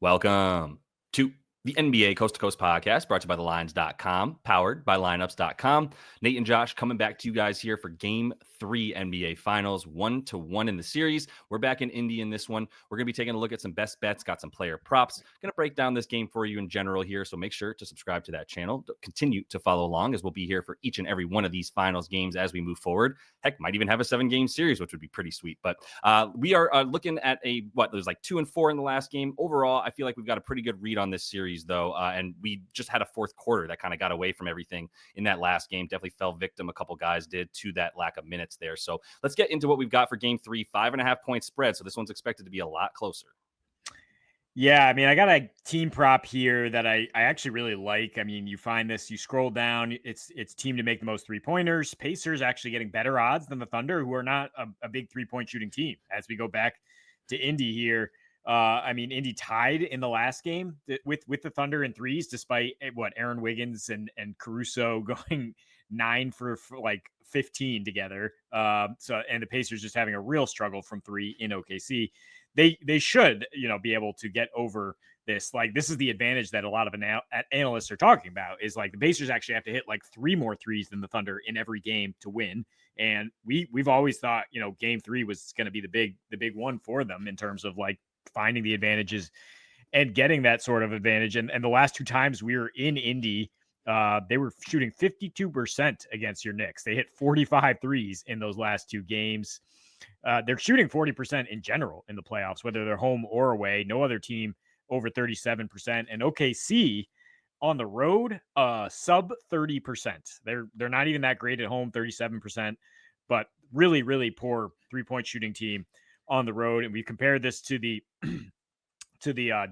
Welcome to the NBA Coast to Coast podcast brought to you by thelines.com, powered by lineups.com. Nate and Josh coming back to you guys here for game 3 NBA finals, 1-1 in the series. We're back in Indy in this one. We're going to be taking a look at some best bets, got some player props. Going to break down this game for you in general here. So make sure to subscribe to that channel. Continue to follow along as we'll be here for each and every one of these finals games as we move forward. Heck, might even have a 7-game series, which would be pretty sweet. But we are looking at there's like 2 and 4 in the last game. Overall, I feel like we've got a pretty good read on this series though. And we just had a fourth quarter that kind of got away from everything in that last game. Definitely fell victim. A couple guys did to that lack of minutes there. So let's get into what we've got for game 3, 5.5 point spread. So this one's expected to be a lot closer. Yeah, I mean, I got a team prop here that I actually really like. I mean, you find this, you scroll down, it's team to make the most 3-pointers. Pacers actually getting better odds than the Thunder, who are not a big 3-point shooting team. As we go back to Indy here, I mean, Indy tied in the last game with the Thunder in threes, despite Aaron Wiggins and Caruso going 9 for like 15 together. And the Pacers just having a real struggle from 3 in OKC. They should, be able to get over this. Like, this is the advantage that a lot of analysts are talking about, is like the Pacers actually have to hit like 3 more threes than the Thunder in every game to win. And we've always thought, game 3 was going to be the big one for them in terms of like finding the advantages and getting that sort of advantage. And the last 2 times we were in Indy, they were shooting 52% against your Knicks. They hit 45 threes in those last 2 games. They're shooting 40% in general in the playoffs, whether they're home or away. No other team over 37%. And OKC on the road, sub 30%. They're not even that great at home, 37%, but really, really poor 3-point shooting team on the road. And we compared this to the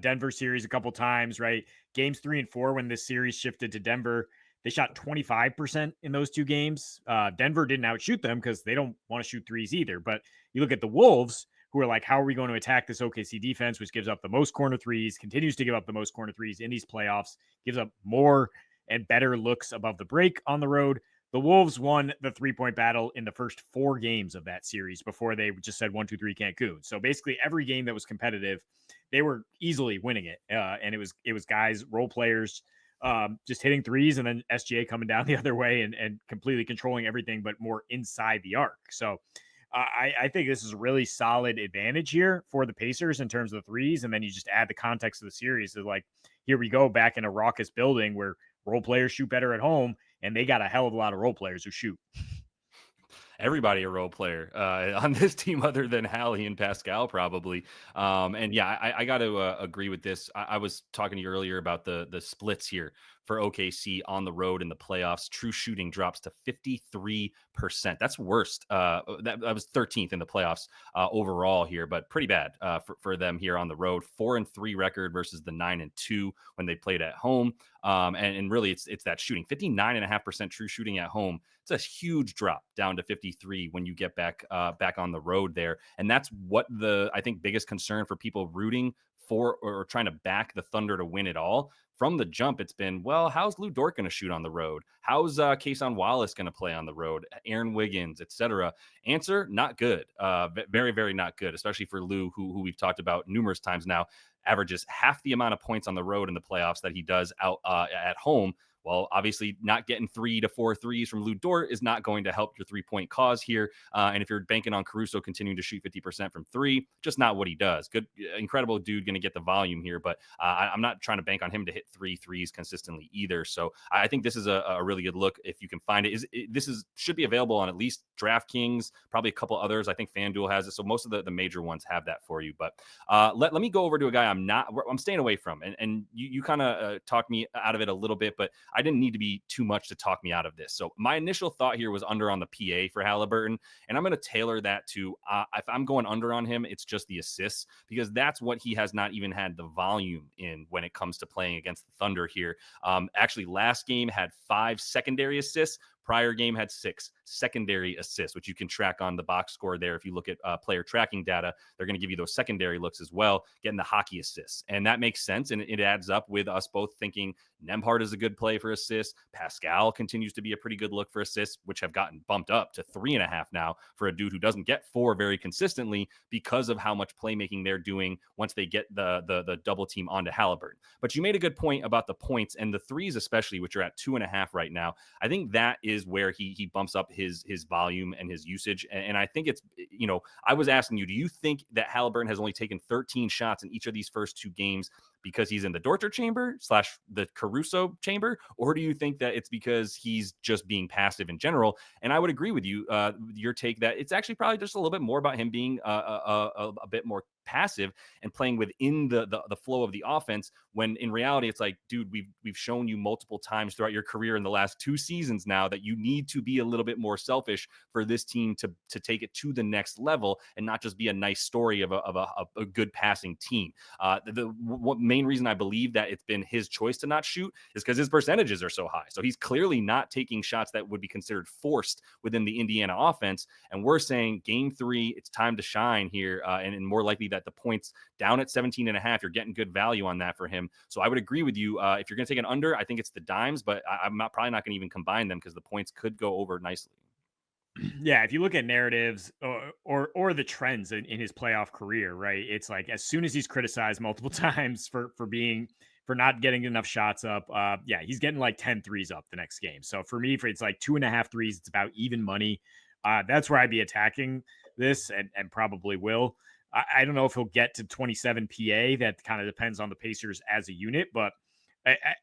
Denver series a couple times, right? Games 3 and 4, when this series shifted to Denver, they shot 25% in those 2 games. Denver didn't outshoot them because they don't want to shoot threes either. But you look at the Wolves, who are like, how are we going to attack this OKC defense, which gives up the most corner threes, continues to give up the most corner threes in these playoffs, gives up more and better looks above the break on the road. The Wolves won the 3-point battle in the first 4 games of that series before they just said 1, 2, 3 Cancun. So basically every game that was competitive, they were easily winning it. And it was guys, role players, just hitting threes, and then SGA coming down the other way and completely controlling everything, but more inside the arc. So I think this is a really solid advantage here for the Pacers in terms of the threes. And then you just add the context of the series of like, here we go back in a raucous building where role players shoot better at home, and they got a hell of a lot of role players who shoot. Everybody a role player on this team other than Hallie and Pascal probably. And yeah, I got to agree with this. I was talking to you earlier about the splits here for OKC on the road in the playoffs. True shooting drops to 53%. That's worst. That was 13th in the playoffs overall here, but pretty bad for them here on the road. 4-3 record versus the 9-2 when they played at home. And really it's that shooting, 59.5% true shooting at home. It's a huge drop down to 53 when you get back on the road there. And that's what I think biggest concern for people rooting for or trying to back the Thunder to win it all. From the jump, it's been, well, how's Lou Dort going to shoot on the road? How's Kason Wallace going to play on the road? Aaron Wiggins, etc. Answer, not good. Very, very not good, especially for Lou, who we've talked about numerous times now, averages half the amount of points on the road in the playoffs that he does out at home. Well, obviously, not getting 3 to 4 threes from Lou Dort is not going to help your 3-point cause here. And if you're banking on Caruso continuing to shoot 50% from 3, just not what he does. Good, incredible dude, going to get the volume here, but I'm not trying to bank on him to hit 3 threes consistently either. So I think this is a really good look if you can find it. Should be available on at least DraftKings, probably a couple others. I think FanDuel has it, so most of the major ones have that for you. But let me go over to a guy I'm staying away from, and you kind of talked me out of it a little bit, but I didn't need to be too much to talk me out of this. So my initial thought here was under on the PA for Halliburton, and I'm going to tailor that to if I'm going under on him, it's just the assists, because that's what he has not even had the volume in when it comes to playing against the Thunder here. Actually, last game had 5 secondary assists, Prior game had 6 secondary assists, which you can track on the box score there. If you look at player tracking data, they're going to give you those secondary looks as well, getting the hockey assists. And that makes sense. And it adds up with us both thinking Nemhard is a good play for assists. Pascal continues to be a pretty good look for assists, which have gotten bumped up to 3.5 now for a dude who doesn't get 4 very consistently because of how much playmaking they're doing once they get the double team onto Halliburton. But you made a good point about the points and the threes, especially, which are at 2.5 right now. I think that is where he bumps up his volume and his usage. And I think it's, I was asking you, do you think that Halliburton has only taken 13 shots in each of these first 2 games because he's in the Dorter chamber / the Caruso chamber, or do you think that it's because he's just being passive in general? And I would agree with you, your take that it's actually probably just a little bit more about him being a bit more passive and playing within the flow of the offense, when in reality it's like, dude, we've shown you multiple times throughout your career in the last 2 seasons now that you need to be a little bit more selfish for this team to take it to the next level and not just be a nice story of a good passing team. The main reason I believe that it's been his choice to not shoot is because his percentages are so high. So he's clearly not taking shots that would be considered forced within the Indiana offense. And we're saying game 3, it's time to shine here, and more likely that the points down at 17.5, you're getting good value on that for him. So I would agree with you. If you're going to take an under, I think it's the dimes, but I'm probably not going to even combine them because the points could go over nicely. Yeah, if you look at narratives or the trends in his playoff career, right? It's like as soon as he's criticized multiple times for not getting enough shots up, yeah, he's getting like 10 threes up the next game. So for me, for it's like 2.5 threes, it's about even money. That's where I'd be attacking this and probably will. I don't know if he'll get to 27 PA. That kind of depends on the Pacers as a unit, but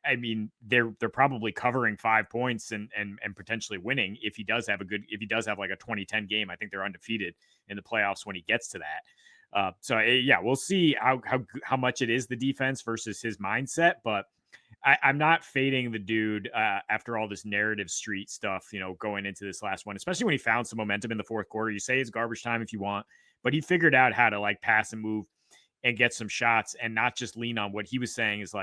I mean, they're probably covering 5 points and potentially winning if he does have like a 2010 game. I think they're undefeated in the playoffs when he gets to that. Yeah, we'll see how much it is the defense versus his mindset, but I'm not fading the dude after all this narrative street stuff, going into this last one, especially when he found some momentum in the fourth quarter. You say it's garbage time if you want, but he figured out how to like pass and move and get some shots and not just lean on what he was saying is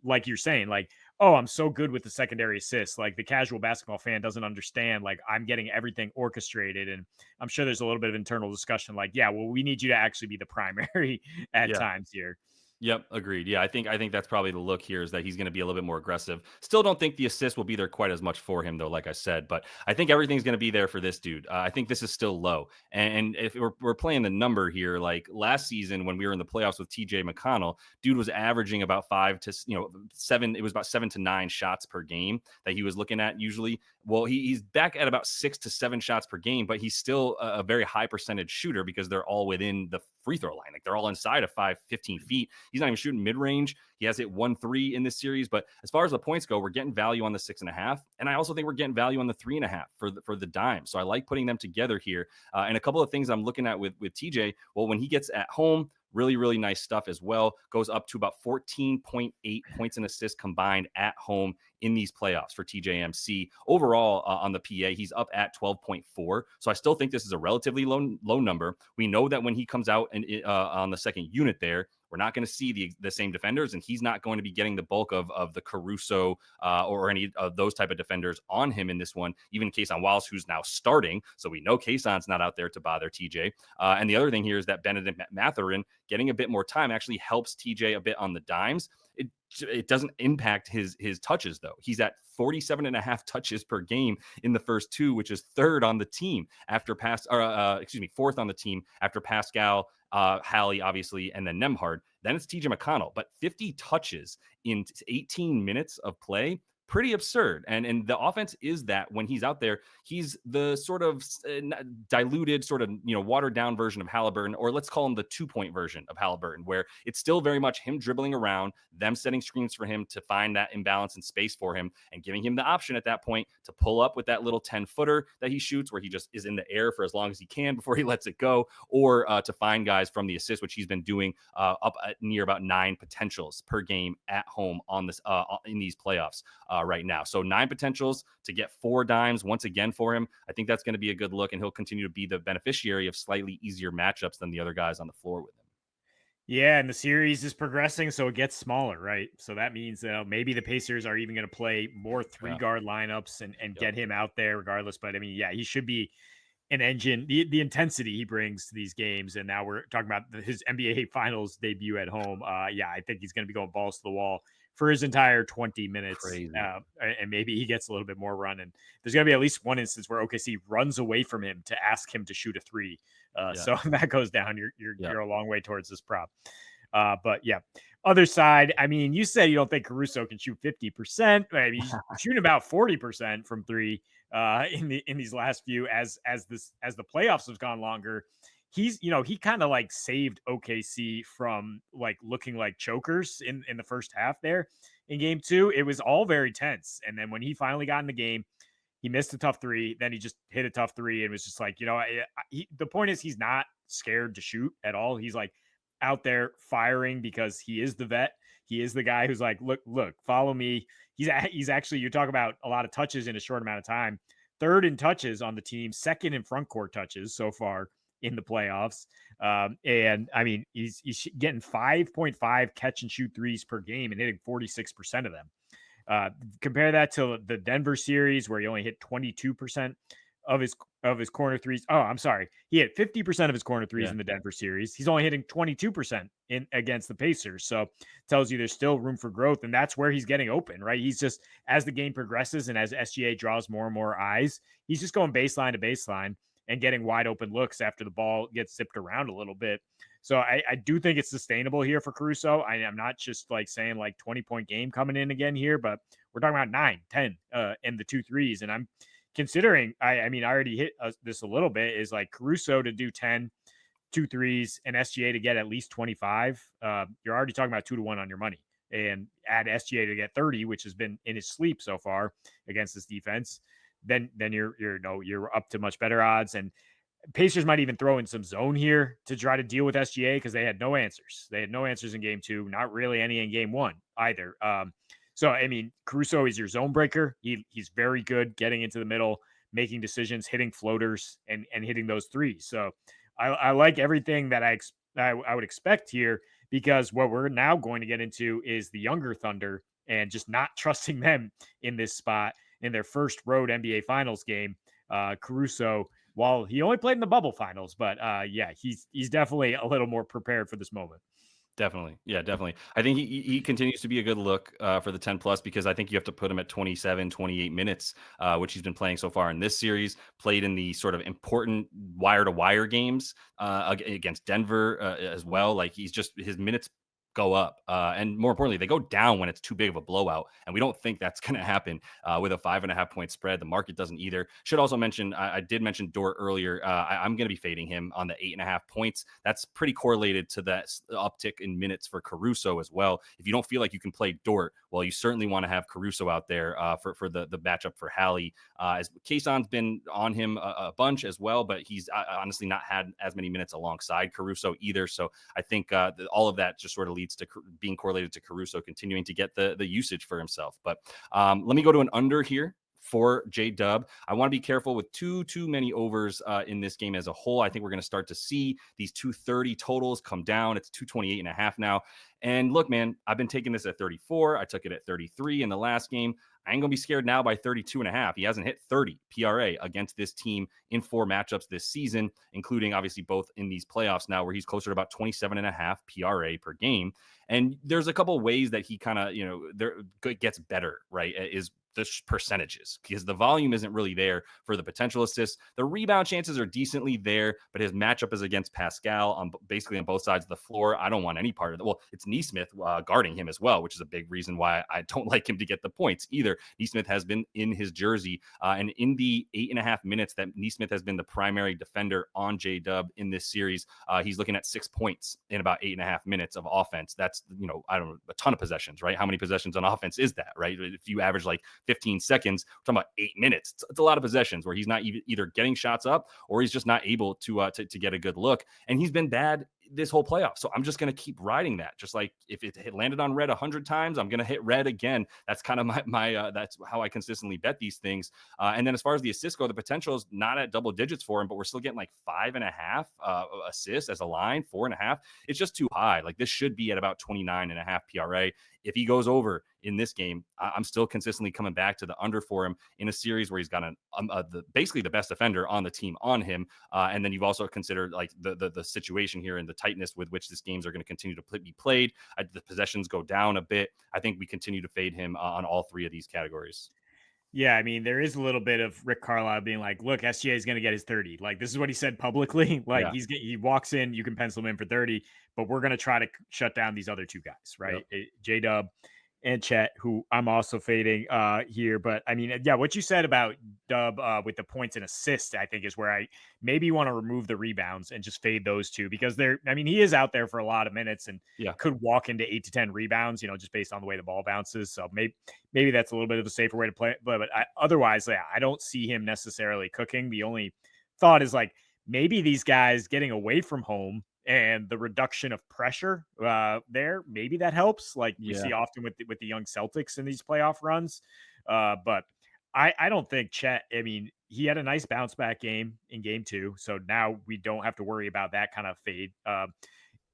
like you're saying, like, oh, I'm so good with the secondary assists. Like the casual basketball fan doesn't understand. Like I'm getting everything orchestrated. And I'm sure there's a little bit of internal discussion, like, yeah, well, we need you to actually be the primary at Yeah. times here. Yep, agreed. Yeah, I think that's probably the look here is that he's going to be a little bit more aggressive. Still don't think the assist will be there quite as much for him though, like I said, but I think everything's going to be there for this dude. I think this is still low. And if we're playing the number here, like last season when we were in the playoffs with TJ McConnell, dude was averaging about 7, it was about 7 to 9 shots per game that he was looking at usually. Well, he's back at about 6 to 7 shots per game, but he's still a very high percentage shooter because they're all within the free throw line. Like they're all inside of 15 feet. He's not even shooting mid range. He has hit 1 3 in this series. But as far as the points go, we're getting value on the 6.5. And I also think we're getting value on the 3.5 for the dime. So I like putting them together here. And a couple of things I'm looking at with TJ. Well, when he gets at home, really, really nice stuff as well. Goes up to about 14.8 points and assists combined at home in these playoffs for TJMC. Overall, on the PA, he's up at 12.4. So I still think this is a relatively low number. We know that when he comes out and on the second unit there, we're not going to see the same defenders, and he's not going to be getting the bulk of the Caruso or any of those type of defenders on him in this one, even Kason Wallace, who's now starting. So we know Kason's not out there to bother TJ. And the other thing here is that Benedict Mathurin getting a bit more time actually helps TJ a bit on the dimes. It doesn't impact his touches, though. He's at 47.5 touches per game in the first 2, which is third on the team after fourth on the team after Pascal, Hallie, obviously, and then Nemhard. Then it's TJ McConnell, but 50 touches in 18 minutes of play. Pretty absurd. And the offense is that when he's out there, he's the sort of diluted, sort of, watered down version of Halliburton, or let's call him the 2-point version of Halliburton, where it's still very much him dribbling around, them setting screens for him to find that imbalance and space for him, and giving him the option at that point to pull up with that little 10-footer that he shoots, where he just is in the air for as long as he can before he lets it go, or to find guys from the assist, which he's been doing up at near about 9 potentials per game at home on this in these playoffs. Right now. So 9 potentials to get 4 dimes once again for him. I think that's going to be a good look, and he'll continue to be the beneficiary of slightly easier matchups than the other guys on the floor with him. Yeah, and the series is progressing, so it gets smaller, right? So that means maybe the Pacers are even going to play more three Yeah. guard lineups and Yep. get him out there regardless. But I mean, yeah, he should be an engine. The intensity he brings to these games, and now we're talking about his NBA Finals debut at home. Yeah, I think he's going to be going balls to the wall for his entire 20 minutes, Crazy. and maybe he gets a little bit more run. And there's going to be at least one instance where OKC runs away from him to ask him to shoot a three. Yeah. So if that goes down, Yeah. you're a long way towards this prop. But yeah, other side. I mean, you said you don't think Caruso can shoot 50%. Maybe he's shooting about 40% from three in these last few as the playoffs have gone longer. He kind of like saved OKC from like looking like chokers in the first half there in game two. It was all very tense, and then when he finally got in the game, he missed a tough three. Then he just hit a tough three and was just like, the point is he's not scared to shoot at all. He's like out there firing because he is the vet. He is the guy who's like, look, follow me. He's actually, you talk about a lot of touches in a short amount of time. Third in touches on the team, second in front court touches so far in the playoffs. And I mean, he's getting 5.5 catch and shoot threes per game and hitting 46% of them. Compare that to the Denver series where he only hit 22% of his corner threes. Oh, I'm sorry. He hit 50% of his corner threes Yeah. in the Denver series. He's only hitting 22% in against the Pacers. So tells you there's still room for growth. And that's where he's getting open, right? He's just as the game progresses and as SGA draws more and more eyes, he's just going baseline to baseline and getting wide open looks after the ball gets zipped around a little bit. So I do think it's sustainable here for Caruso. I'm not just like saying like 20-point game coming in again here, but we're talking about 9, 10, and the two threes. And I'm considering, I mean, I already hit this a little bit is like Caruso to do 10, two threes, and SGA to get at least 25. You're already talking about 2-1 on your money. And add SGA to get 30, which has been in his sleep so far against this defense. Then you're up to much better odds. And Pacers might even throw in some zone here to try to deal with SGA because they had no answers. They had no answers in game two, not really any in game one either. So I mean, Caruso is your zone breaker. He's very good getting into the middle, making decisions, hitting floaters, and hitting those threes. So I like everything that I would expect here because what we're now going to get into is the younger Thunder and just not trusting them in this spot in their first road NBA Finals game. Caruso, while he only played in the bubble finals, but yeah, he's definitely a little more prepared for this moment. Definitely. Yeah, definitely. I think he continues to be a good look for the 10 plus because I think you have to put him at 27, 28 minutes, which he's been playing so far in this series, played in the sort of important wire to wire games against Denver as well. Like his minutes go up. And more importantly, they go down when it's too big of a blowout. And we don't think that's going to happen with a 5.5 point spread. The market doesn't either. Should also mention, I did mention Dort earlier. I'm going to be fading him on the 8.5 points. That's pretty correlated to that uptick in minutes for Caruso as well. If you don't feel like you can play Dort, well, you certainly want to have Caruso out there for the matchup for Hallie. As Kayson's been on him a bunch as well, but he's honestly not had as many minutes alongside Caruso either. So I think all of that just sort of leads to being correlated to Caruso continuing to get the usage for himself. But let me go to an under here for J Dub. I want to be careful with too many overs in this game as a whole. I think we're going to start to see these 230 totals come down. It's 228.5 now. And look, man, I've been taking this at 34. I took it at 33 in the last game. I ain't going to be scared now by 32.5. He hasn't hit 30 PRA against this team in 4 matchups this season, including obviously both in these playoffs now where he's closer to about 27.5 PRA per game. And there's a couple of ways that he kind of, gets better, right? Is the percentages because the volume isn't really there for the potential assists. The rebound chances are decently there, but his matchup is against Pascal on basically on both sides of the floor. I don't want any part of it. Well, it's Nesmith guarding him as well, which is a big reason why I don't like him to get the points either. Nesmith has been in his jersey, and in the 8.5 minutes that Nesmith has been the primary defender on J-Dub in this series, he's looking at 6 points in about 8.5 minutes of offense. That's, I don't know, a ton of possessions, right? How many possessions on offense is that, right? If you average like 15 seconds, we're talking about 8 minutes. It's a lot of possessions where he's not either getting shots up or he's just not able to get a good look. And he's been bad this whole playoff. So I'm just going to keep riding that. Just like if it landed on red 100 times, I'm going to hit red again. That's kind of that's how I consistently bet these things. And then as far as the assists go, the potential is not at double digits for him, but we're still getting like 5.5 assists as a line, 4.5. It's just too high. Like this should be at about 29.5 PRA. If he goes over in this game, I'm still consistently coming back to the under for him in a series where he's got basically the best defender on the team on him. And then you've also considered like the situation here and the tightness with which these games are going to continue to be played. The possessions go down a bit. I think we continue to fade him on all three of these categories. Yeah, I mean, there is a little bit of Rick Carlisle being like, "Look, SGA is going to get his 30." Like, this is what he said publicly. Like, Yeah. he walks in, you can pencil him in for 30, but we're going to try to shut down these other two guys, Yep. right? J Dub and Chet, who I'm also fading here. But I mean, yeah, what you said about Dub with the points and assists, I think is where I maybe want to remove the rebounds and just fade those two because I mean, he is out there for a lot of minutes and Yeah. could walk into 8 to 10 rebounds, just based on the way the ball bounces. So maybe that's a little bit of a safer way to play it. But otherwise, yeah, I don't see him necessarily cooking. The only thought is like maybe these guys getting away from home and the reduction of pressure there, maybe that helps. Like we Yeah. see often with the young Celtics in these playoff runs. But I don't think Chet. I mean, he had a nice bounce back game in game two, so now we don't have to worry about that kind of fade.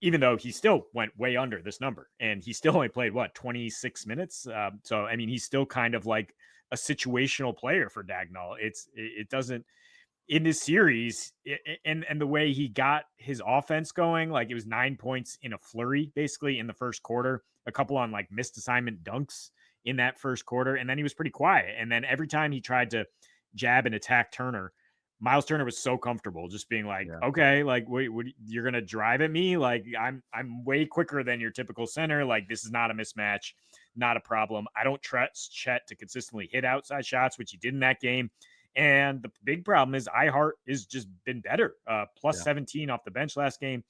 Even though he still went way under this number and he still only played 26 minutes. So I mean, he's still kind of like a situational player for Dagnall. It doesn't in this series and the way he got his offense going, like it was 9 points in a flurry, basically in the first quarter, a couple on like missed assignment dunks in that first quarter. And then he was pretty quiet. And then every time he tried to jab and attack Turner, Miles Turner was so comfortable just being like, Yeah. okay, like wait, you're gonna drive at me? Like I'm way quicker than your typical center. Like this is not a mismatch, not a problem. I don't trust Chet to consistently hit outside shots, which he did in that game. And the big problem is iHeart has just been better. Plus Yeah. 17 off the bench last game.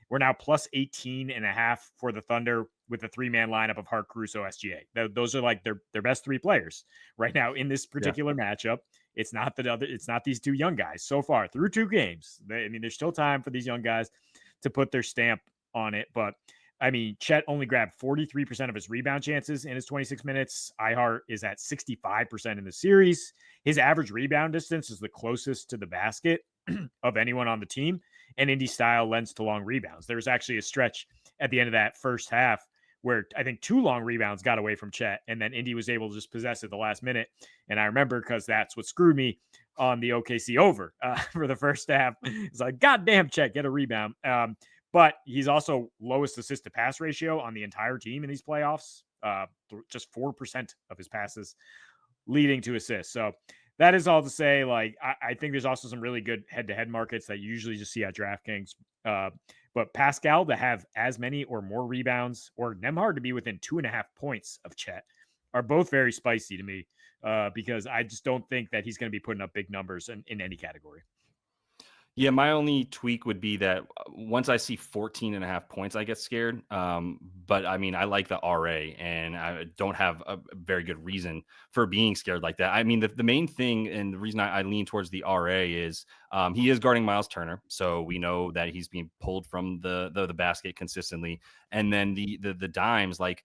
We're now plus 18.5 for the Thunder with the three-man lineup of Hart, Caruso, SGA. Those are like their best three players right now in this Yeah. particular matchup. It's not these two young guys so far through two games. I mean, there's still time for these young guys to put their stamp on it, but I mean, Chet only grabbed 43% of his rebound chances in his 26 minutes. iHeart is at 65% in the series. His average rebound distance is the closest to the basket of anyone on the team, and Indy style lends to long rebounds. There was actually a stretch at the end of that first half where I think two long rebounds got away from Chet, and then Indy was able to just possess it the last minute. And I remember because that's what screwed me on the OKC over for the first half. It's like, God damn, Chet, get a rebound. But he's also lowest assist to pass ratio on the entire team in these playoffs. Just 4% of his passes leading to assists. So that is all to say, like, I think there's also some really good head to head markets that you usually just see at DraftKings. But Pascal to have as many or more rebounds, or Nemhard to be within 2.5 points of Chet, are both very spicy to me because I just don't think that he's going to be putting up big numbers in any category. Yeah, my only tweak would be that once I see 14.5 points, I get scared. But I mean, I like the RA and I don't have a very good reason for being scared like that. I mean, the main thing and the reason I lean towards the RA is he is guarding Miles Turner. So we know that he's being pulled from the basket consistently. And then the dimes, like,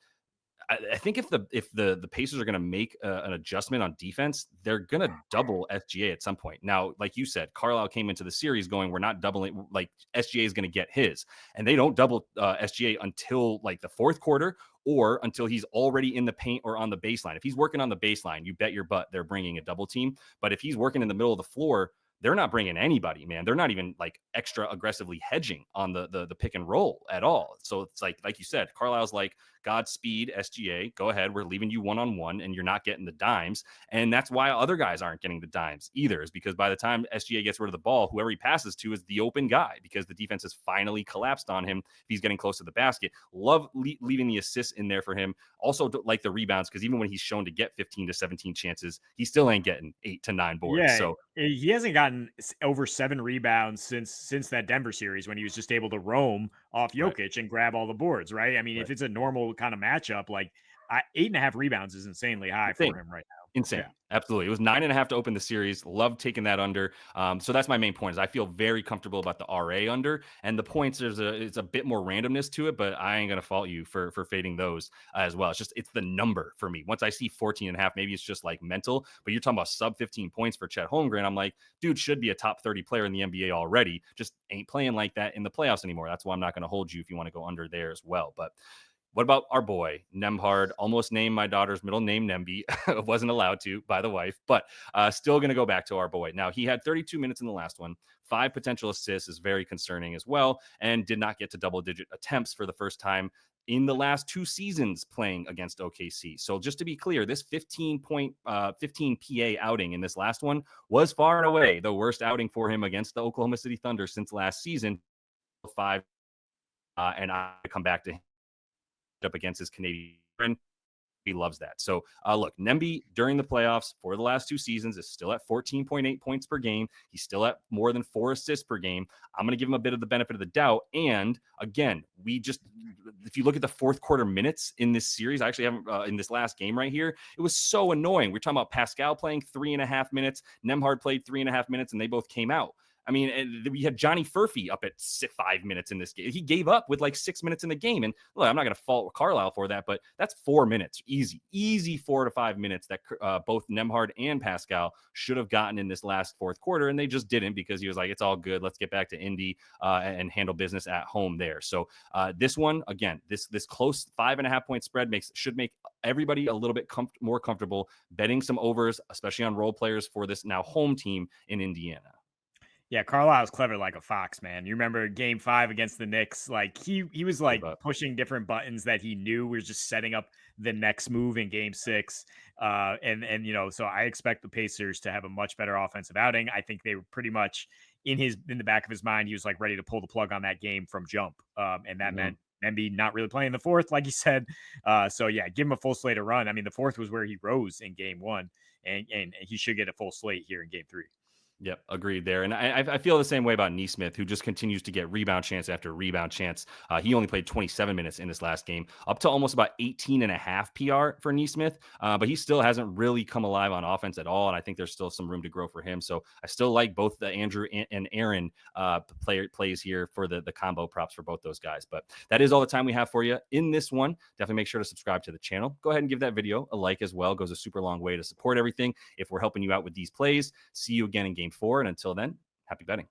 I think if the Pacers are going to make an adjustment on defense, they're going to double SGA at some point. Now, like you said, Carlisle came into the series going, "We're not doubling. Like SGA is going to get his," and they don't double SGA until like the fourth quarter or until he's already in the paint or on the baseline. If he's working on the baseline, you bet your butt they're bringing a double team. But if he's working in the middle of the floor, they're not bringing anybody, man. They're not even like extra aggressively hedging on the pick and roll at all. So it's like you said, Carlisle's like, Godspeed, SGA. Go ahead. We're leaving you one-on-one and you're not getting the dimes. And that's why other guys aren't getting the dimes either, is because by the time SGA gets rid of the ball, whoever he passes to is the open guy because the defense has finally collapsed on him if he's getting close to the basket. Love leaving the assists in there for him. Also like the rebounds, because even when he's shown to get 15 to 17 chances, he still ain't getting 8 to 9 boards. Yeah, So he hasn't gotten over 7 rebounds since that Denver series when he was just able to roam off right, Jokic and grab all the boards, right? I mean, if right. it's a normal kind of matchup, like 8.5 rebounds is insanely high for Insane. him right Insane. Yeah. Absolutely. It was 9.5 to open the series. Love taking that under. So that's my main point is I feel very comfortable about the RA under and the points. It's a bit more randomness to it, but I ain't gonna fault you for fading those as well. It's just it's the number for me. Once I see 14.5, maybe it's just like mental, but you're talking about sub 15 points for Chet Holmgren. I'm like, dude should be a top 30 player in the NBA already. Just ain't playing like that in the playoffs anymore. That's why I'm not gonna hold you if you want to go under there as well. But what about our boy Nemhard? Almost named my daughter's middle name Nemby. Wasn't allowed to by the wife, but still going to go back to our boy. Now he had 32 minutes in the last one. 5 potential assists is very concerning as well, and did not get to double-digit attempts for the first time in the last 2 seasons playing against OKC. So just to be clear, this 15 PA outing in this last one was far and away the worst outing for him against the Oklahoma City Thunder since last season. Five, and I come back to him up against his Canadian friend. He loves that. So, look, Nemby during the playoffs for the last 2 seasons is still at 14.8 points per game. He's still at more than 4 assists per game. I'm going to give him a bit of the benefit of the doubt. And again, if you look at the fourth quarter minutes in this series, I actually haven't, in this last game right here, it was so annoying. We're talking about Pascal playing 3.5 minutes. Nemhard played 3.5 minutes, and they both came out. I mean, we had Johnny Furphy up at 5 minutes in this game. He gave up with like 6 minutes in the game. And look, I'm not going to fault Carlisle for that, but that's 4 minutes. Easy 4 to 5 minutes that both Nemhard and Pascal should have gotten in this last fourth quarter. And they just didn't because he was like, it's all good. Let's get back to Indy and handle business at home there. So this one, again, this close 5.5 point spread should make everybody a little bit more comfortable betting some overs, especially on role players for this now home team in Indiana. Yeah, Carlisle's clever like a fox, man. You remember game 5 against the Knicks? Like he was Gave like up. pushing different buttons that he knew was just setting up the next move in game 6. And so I expect the Pacers to have a much better offensive outing. I think they were pretty much in the back of his mind, he was like ready to pull the plug on that game from jump. And that Mhm. meant Embiid not really playing the fourth, like you said. So yeah, give him a full slate of run. I mean, the fourth was where he rose in game 1, and he should get a full slate here in game 3. Yep, agreed there. And I feel the same way about Neesmith, who just continues to get rebound chance after rebound chance. He only played 27 minutes in this last game, up to almost about 18 and a half PR for Neesmith. But he still hasn't really come alive on offense at all. And I think there's still some room to grow for him. So I still like both the Andrew and Aaron plays here for the combo props for both those guys. But that is all the time we have for you in this one. Definitely make sure to subscribe to the channel. Go ahead and give that video a like as well. It goes a super long way to support everything if we're helping you out with these plays. See you again in game 4. And until then, happy betting.